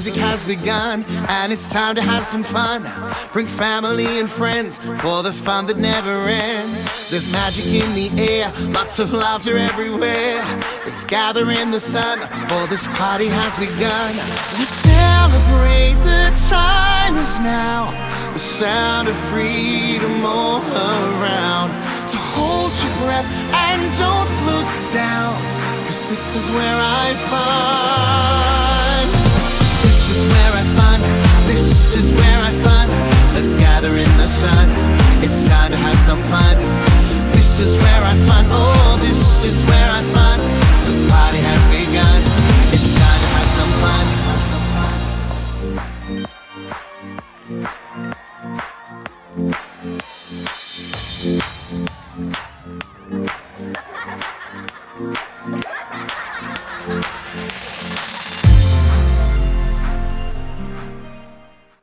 music has begun, and it's time to have some fun. Bring family and friends for the fun that never ends. There's magic in the air, lots of laughter everywhere. Let's gather in the sun, for this party has begun. Let's celebrate, the time is now. The sound of freedom all around. So hold your breath and don't look down, 'cause this is where I find. This is where I find. This is where I find. Let's gather in the sun. It's time to have some fun. This is where I find. Oh, this is where I find. The party has begun. It's time to have some fun.